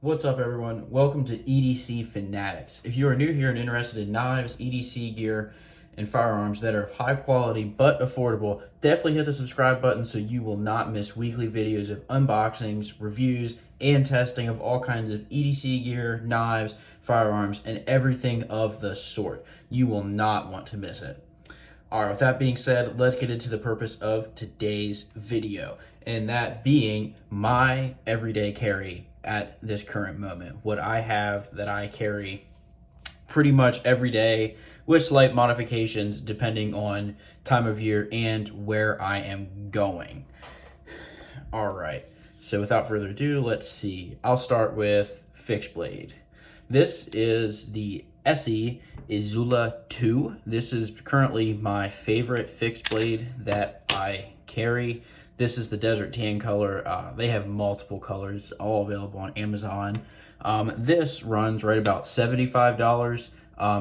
What's up, everyone? Welcome to EDC Fanatics. If you are new here and interested in knives, EDC gear, and firearms that are of high quality but affordable, definitely hit the subscribe button so you will not miss weekly videos of unboxings, reviews, and testing of all kinds of EDC gear, knives, firearms, and everything of the sort. You will not want to miss it. All right, with that being said, let's get into the purpose of today's video, and that being my everyday carry at this current moment. What I have that I carry pretty much every day with slight modifications depending on time of year and where I am going. All right, so without further ado, let's see. I'll start with fixed blade. This is the ESEE Knife 2. This is currently my favorite fixed blade that I carry. This is the desert tan color. They have multiple colors, all available on Amazon. This runs right about $75.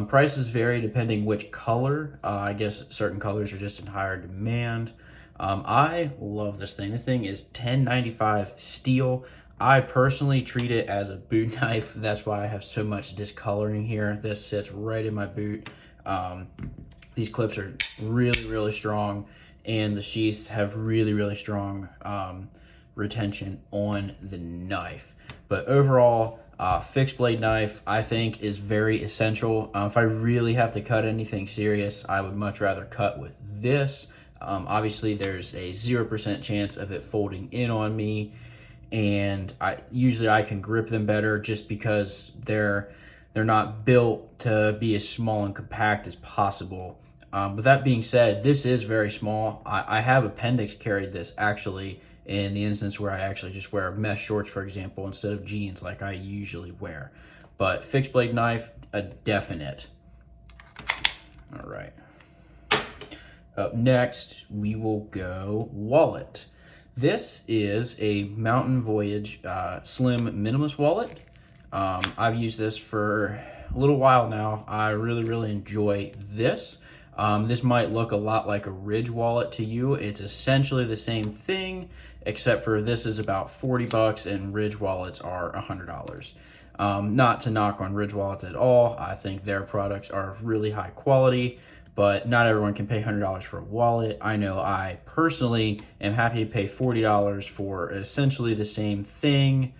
Prices vary depending which color. I guess certain colors are just in higher demand. I love this thing. This thing is $10.95 steel. I personally treat it as a boot knife. That's why I have so much discoloring here. This sits right in my boot. These clips are really strong, and the sheaths have really strong retention on the knife. But overall, fixed blade knife I think is very essential. If I really have to cut anything serious, I would much rather cut with this. Obviously there's a 0% chance of it folding in on me, and I can grip them better just because they're not built to be as small and compact as possible. But that being said, this is very small. I have appendix carried this actually in the instance where I actually just wear mesh shorts, for example, instead of jeans like I usually wear. But fixed blade knife, a definite. All right. Up next, we will go wallet. This is a Mountain Voyage slim minimalist wallet. I've used this for a little while now. I really enjoy this. This might look a lot like a Ridge wallet to you. It's essentially the same thing, except for this is about $40 and Ridge wallets are $100. Not to knock on Ridge wallets at all. I think their products are really high quality, but not everyone can pay $100 for a wallet. I know I personally am happy to pay $40 for essentially the same thing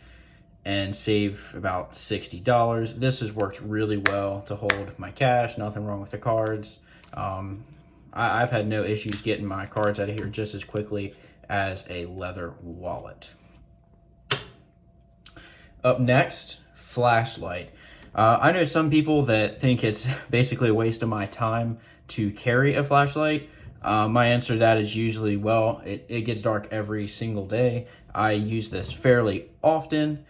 and save about $60. This has worked really well to hold my cash. Nothing wrong with the cards. I've had no issues getting my cards out of here just as quickly as a leather wallet. Up next, flashlight. I know some people that think it's basically a waste of my time to carry a flashlight. My answer to that is usually, well, it gets dark every single day. I use this fairly often,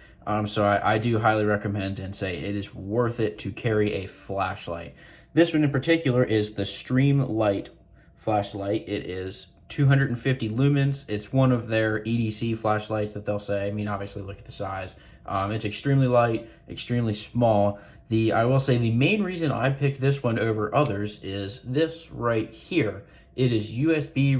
so I do highly recommend and say it is worth it to carry a flashlight. This one in particular is the Stream Light flashlight. It is 250 lumens. It's one of their EDC flashlights that they'll say. I mean, obviously look at the size. It's extremely light, extremely small. I will say the main reason I picked this one over others is this right here. It is USB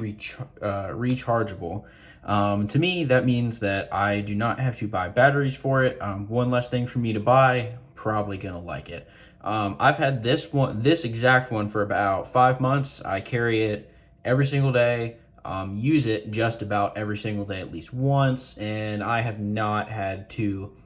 rechargeable. To me, that means that I do not have to buy batteries for it. One less thing for me to buy, probably gonna like it. I've had this exact one for about 5 months. I carry it every single day, use it just about every single day at least once, and I have not had to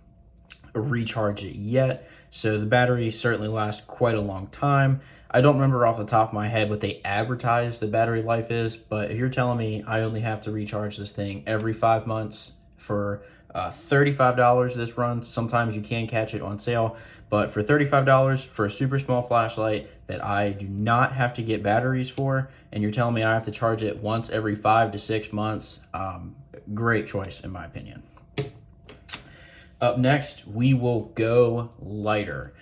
recharge it yet. So the battery certainly lasts quite a long time. I don't remember off the top of my head what they advertise the battery life is, but if you're telling me I only have to recharge this thing every 5 months for $35 this runs, sometimes you can catch it on sale, but for $35 for a super small flashlight that I do not have to get batteries for, and you're telling me I have to charge it once every 5 to 6 months, great choice in my opinion. Up next, we will go lighter.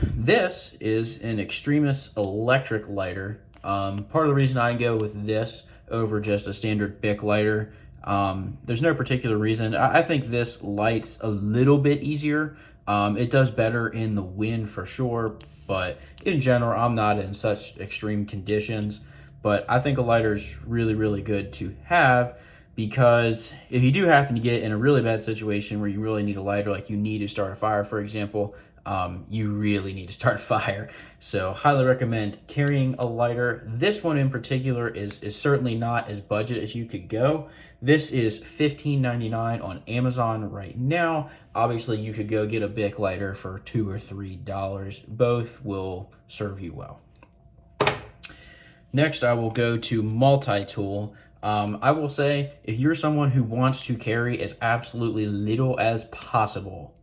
This is an Extremis electric lighter. Part of the reason I go with this over just a standard Bic lighter, there's no particular reason. I think this lights a little bit easier. It does better in the wind for sure, but in general, I'm not in such extreme conditions. But I think a lighter is really good to have because if you do happen to get in a really bad situation where you really need a lighter, like you need to start a fire, for example, you really need to start a fire. So highly recommend carrying a lighter. This one in particular is certainly not as budget as you could go. This is $15.99 on Amazon right now. Obviously, you could go get a Bic lighter for $2 or $3. Both will serve you well. Next, I will go to multi-tool. I will say, if you're someone who wants to carry as absolutely little as possible,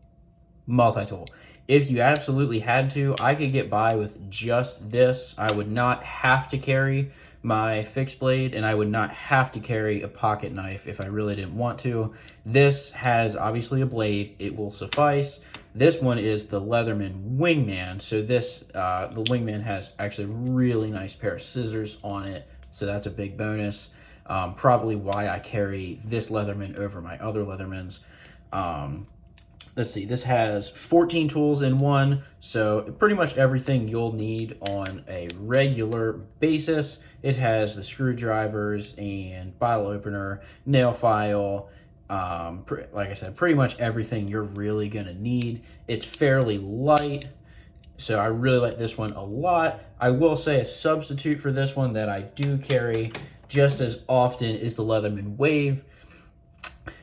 multi-tool. If you absolutely had to, I could get by with just this. I would not have to carry my fixed blade, and I would not have to carry a pocket knife if I really didn't want to. This has obviously a blade. It will suffice. This one is the Leatherman Wingman. So this, the Wingman has actually a really nice pair of scissors on it. So that's a big bonus. Probably why I carry this Leatherman over my other Leathermans. Let's see, this has 14 tools in one, so pretty much everything you'll need on a regular basis. It has the screwdrivers and bottle opener, nail file, like I said, pretty much everything you're really gonna need. It's fairly light, so I really like this one a lot. I will say a substitute for this one that I do carry just as often is the Leatherman Wave.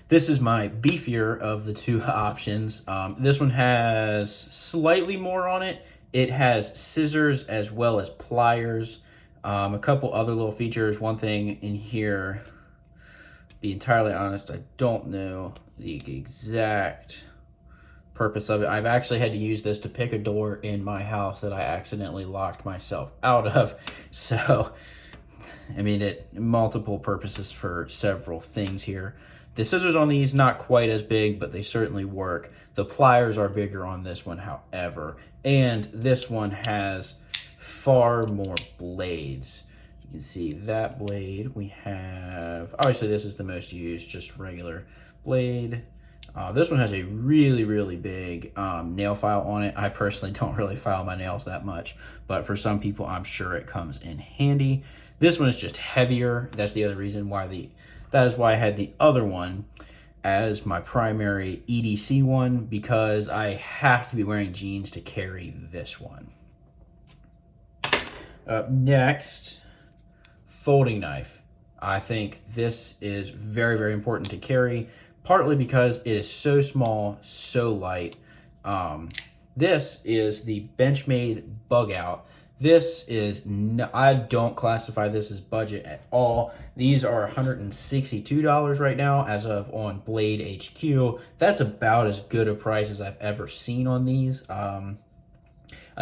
This is my beefier of the two options. This one has slightly more on it. It has scissors as well as pliers. A couple other little features. One thing in here, to be entirely honest, I don't know the exact purpose of it. I've actually had to use this to pick a door in my house that I accidentally locked myself out of. So, I mean, multiple purposes for several things here. The scissors on these, not quite as big, but they certainly work. The pliers are bigger on this one, however. And this one has far more blades. You can see that blade. We have, obviously this is the most used, just regular blade. This one has a really, really big nail file on it. I personally don't really file my nails that much, but for some people, I'm sure it comes in handy. This one is just heavier. That's the other reason why that is why I had the other one as my primary EDC one, because I have to be wearing jeans to carry this one. Up next, folding knife. I think this is very, very important to carry, partly because it is so small, so light. This is the Benchmade Bug Out. This is, I don't classify this as budget at all. These are $162 right now as of on Blade HQ. That's about as good a price as I've ever seen on these. I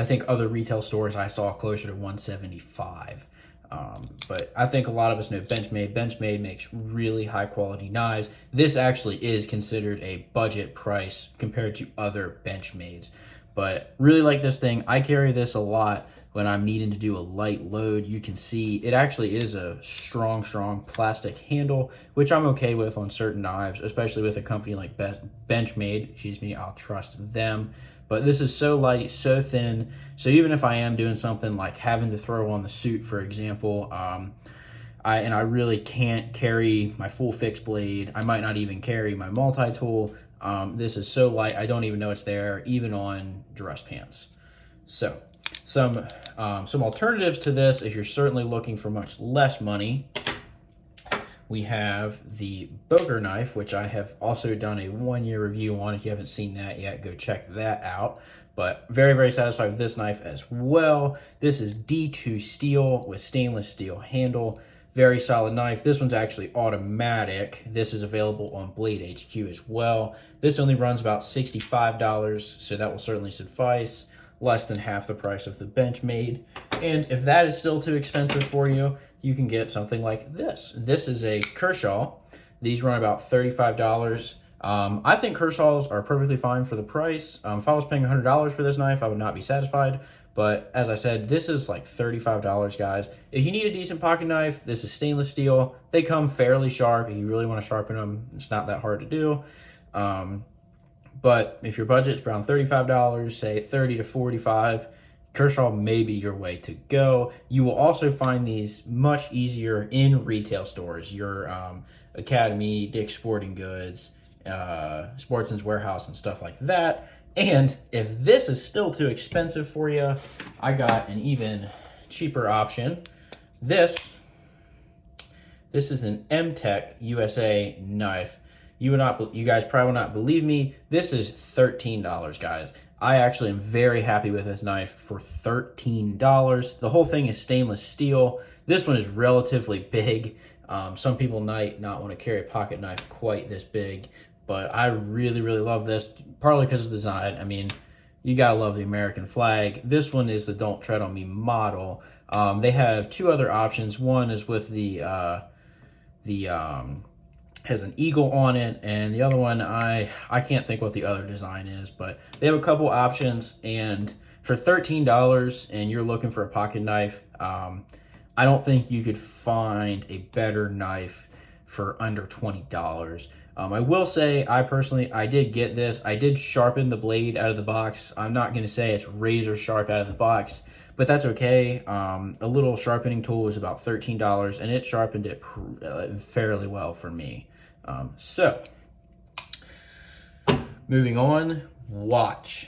think other retail stores I saw closer to $175. But I think a lot of us know Benchmade. Benchmade makes really high quality knives. This actually is considered a budget price compared to other Benchmades. But really like this thing. I carry this a lot when I'm needing to do a light load. You can see it actually is a strong plastic handle, which I'm okay with on certain knives, especially with a company like Benchmade. I'll trust them. But this is so light, so thin. So even if I am doing something like having to throw on the suit, for example, I really can't carry my full fixed blade. I might not even carry my multi-tool. This is so light, I don't even know it's there, even on dress pants. So some alternatives to this, if you're certainly looking for much less money, we have the Boker knife, which I have also done a 1-year review on. If you haven't seen that yet, go check that out. But very, very satisfied with this knife as well. This is D2 steel with stainless steel handle. Very solid knife. This one's actually automatic. This is available on Blade HQ as well. This only runs about $65, so that will certainly suffice. Less than half the price of the Benchmade. And if that is still too expensive for you, you can get something like this. This is a Kershaw. These run about $35. I think Kershaws are perfectly fine for the price. If I was paying $100 for this knife, I would not be satisfied. But as I said, this is like $35, guys. If you need a decent pocket knife, this is stainless steel. They come fairly sharp. If you really want to sharpen them, it's not that hard to do. But if your budget's around $35, say $30 to $45, Kershaw may be your way to go. You will also find these much easier in retail stores, your Academy, Dick's Sporting Goods, Sportsman's Warehouse, and stuff like that. And if this is still too expensive for you, I got an even cheaper option. This is an M-Tech USA knife. You guys probably will not believe me. This is $13, guys. I actually am very happy with this knife for $13. The whole thing is stainless steel. This one is relatively big. Some people might not want to carry a pocket knife quite this big, but I really, really love this, partly because of the design. I mean, you gotta love the American flag. This one is the Don't Tread on Me model. They have two other options. One is with has an eagle on it, and the other one, I can't think what the other design is, but they have a couple options. And for $13 and you're looking for a pocket knife, I don't think you could find a better knife for under $20. I will say, I did get this. I did sharpen the blade out of the box. I'm not going to say it's razor sharp out of the box, but that's okay. A little sharpening tool was about $13, and it sharpened it fairly well for me. So, moving on, watch.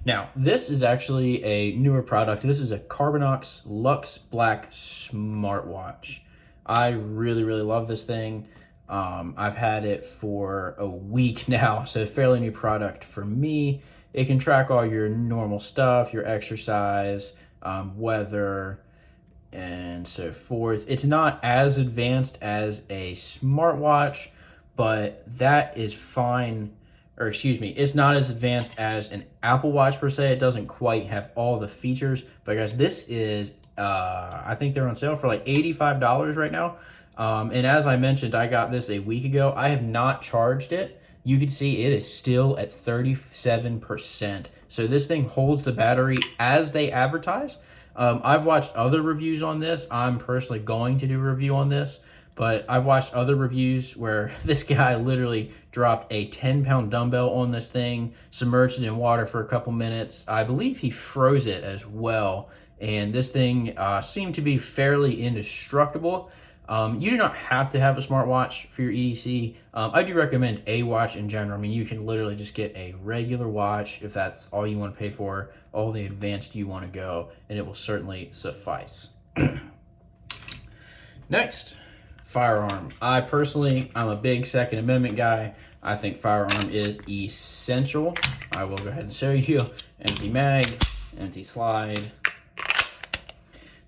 Now, this is actually a newer product. This is a Carbonox Luxe Black smartwatch. I really, really love this thing. I've had it for a week now, so a fairly new product for me. It can track all your normal stuff, your exercise, weather, and so forth. It's not as advanced as a smartwatch, but that is fine. Or excuse me, it's not as advanced as an Apple Watch per se. It doesn't quite have all the features, but guys, this is, I think they're on sale for like $85 right now. And as I mentioned, I got this a week ago. I have not charged it. You can see it is still at 37%. So this thing holds the battery as they advertise. I've watched other reviews on this. I'm personally going to do a review on this, but I've watched other reviews where this guy literally dropped a 10-pound dumbbell on this thing, submerged it in water for a couple minutes. I believe he froze it as well, and this thing seemed to be fairly indestructible. You do not have to have a smartwatch for your EDC. I do recommend a watch in general. I mean, you can literally just get a regular watch if that's all you want to pay for, all the advanced you want to go, and it will certainly suffice. Next, firearm. I'm a big Second Amendment guy. I think firearm is essential. I will go ahead and show you. Empty mag, empty slide.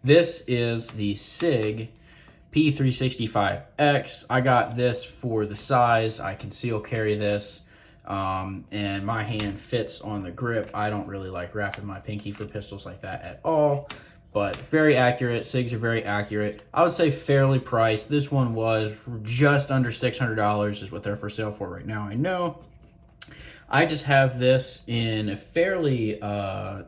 This is the SIG P365X. I got this for the size. I conceal carry this, and my hand fits on the grip. I don't really like wrapping my pinky for pistols like that at all, but very accurate. SIGs are very accurate. I would say fairly priced. This one was just under $600 is what they're for sale for right now. I know. I just have this in a fairly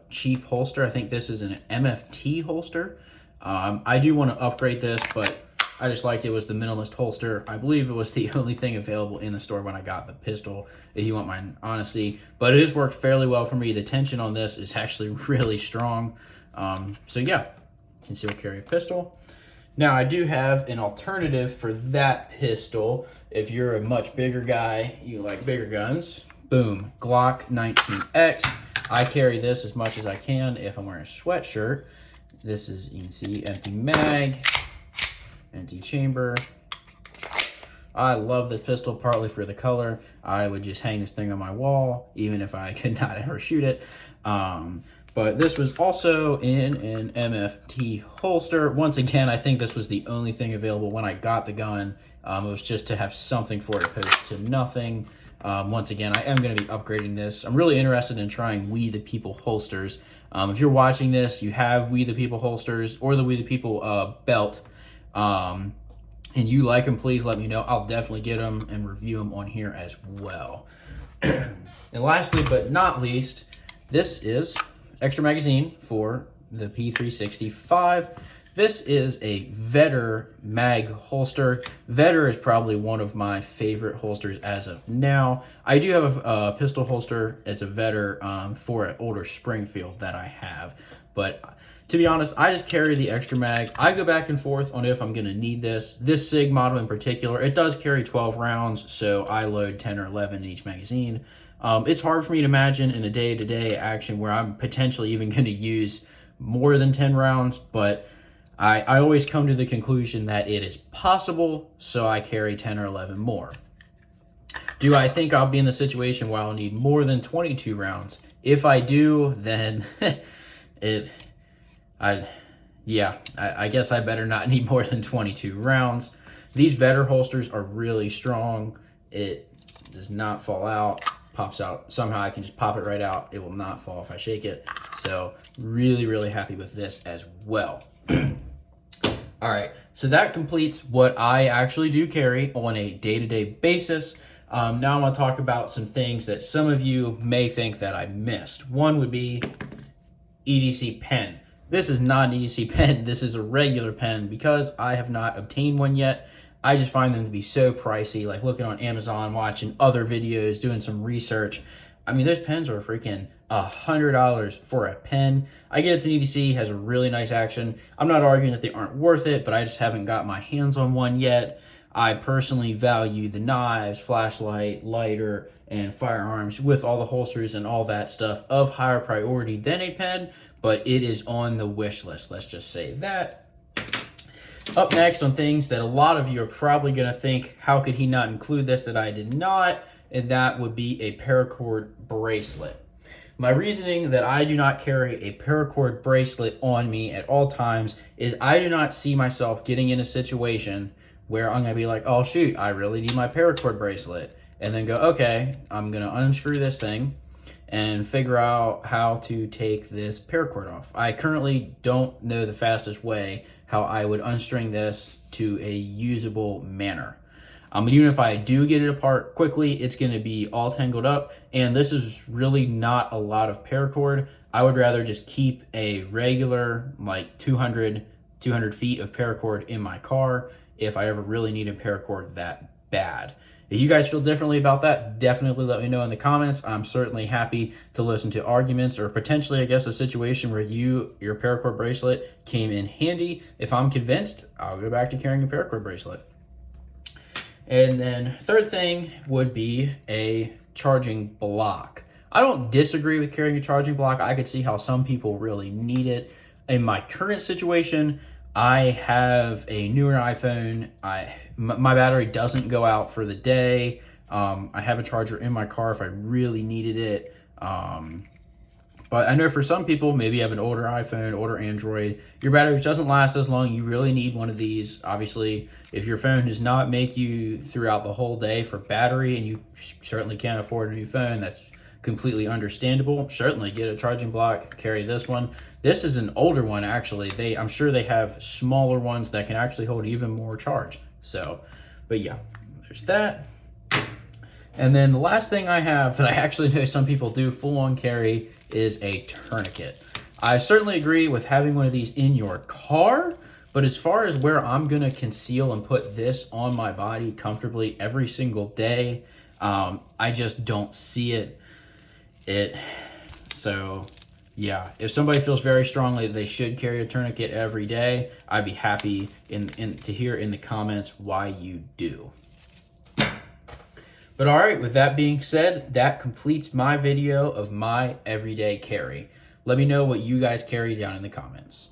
cheap holster. I think this is an MFT holster. I do want to upgrade this, but I just liked it was the minimalist holster. I believe it was the only thing available in the store when I got the pistol, if you want my honesty. But it has worked fairly well for me. The tension on this is actually really strong. So yeah, conceal carry pistol. Now I do have an alternative for that pistol. If you're a much bigger guy, you like bigger guns, boom, Glock 19X. I carry this as much as I can if I'm wearing a sweatshirt. This is, you can see, empty mag, empty chamber. I love this pistol, partly for the color. I would just hang this thing on my wall, even if I could not ever shoot it. But this was also in an MFT holster. Once again, I think this was the only thing available when I got the gun. It was just to have something for it opposed to nothing. Once again, I am going to be upgrading this. I'm really interested in trying We the People holsters. If you're watching this, you have We the People holsters or the We the People belt, and you like them, please let me know. I'll definitely get them and review them on here as well. And lastly, but not least, this is extra magazine for the P365. This is a Vetter mag holster. Vetter is probably one of my favorite holsters as of now. I do have a pistol holster. It's a Vetter for an older Springfield that I have. But to be honest, I just carry the extra mag. I go back and forth on if I'm going to need this. This SIG model in particular, it does carry 12 rounds, so I load 10 or 11 in each magazine. It's hard for me to imagine in a day-to-day action where I'm potentially even going to use more than 10 rounds, but I always come to the conclusion that it is possible, so I carry 10 or 11 more. Do I think I'll be in the situation where I'll need more than 22 rounds? If I do, then I guess I better not need more than 22 rounds. These Vetter holsters are really strong. It does not fall out, pops out. Somehow I can just pop it right out. It will not fall if I shake it. So really, really happy with this as well. All right, so that completes what I actually do carry on a day-to-day basis. Now I want to talk about some things that some of you may think that I missed. One would be EDC pen. This is not an EDC pen. This is a regular pen. Because I have not obtained one yet, I just find them to be so pricey. Like looking on Amazon, watching other videos, doing some research. I mean, those pens are freaking $100 for a pen. I get it's an EDC, has a really nice action. I'm not arguing that they aren't worth it, but I just haven't got my hands on one yet. I personally value the knives, flashlight, lighter, and firearms with all the holsters and all that stuff of higher priority than a pen, but it is on the wish list. Let's just say that. Up next on things that a lot of you are probably going to think, how could he not include this that I did not? And that would be a paracord bracelet. My reasoning that I do not carry a paracord bracelet on me at all times is I do not see myself getting in a situation where I'm going to be like, oh shoot, I really need my paracord bracelet. And then go, okay, I'm going to unscrew this thing and figure out how to take this paracord off. I currently don't know the fastest way how I would unstring this to a usable manner. Even if I do get it apart quickly, it's going to be all tangled up. And this is really not a lot of paracord. I would rather just keep a regular, like 200 feet of paracord in my car if I ever really need a paracord that bad. If you guys feel differently about that, definitely let me know in the comments. I'm certainly happy to listen to arguments or potentially, I guess, a situation where your paracord bracelet came in handy. If I'm convinced, I'll go back to carrying a paracord bracelet. And then third thing would be a charging block. I don't disagree with carrying a charging block. I could see how some people really need it. In my current situation, I have a newer iPhone. My battery doesn't go out for the day. I have a charger in my car if I really needed it. But I know for some people, maybe you have an older iPhone, older Android, your battery doesn't last as long. You really need one of these. Obviously, if your phone does not make you throughout the whole day for battery and you certainly can't afford a new phone, that's completely understandable. Certainly get a charging block, carry this one. This is an older one, actually. I'm sure they have smaller ones that can actually hold even more charge. So, but yeah, there's that. And then the last thing I have that I actually know some people do full on carry is a tourniquet. I certainly agree with having one of these in your car, but as far as where I'm gonna conceal and put this on my body comfortably every single day, I just don't see it. So yeah, if somebody feels very strongly that they should carry a tourniquet every day, I'd be happy to hear in the comments why you do. But all right, with that being said, that completes my video of my everyday carry. Let me know what you guys carry down in the comments.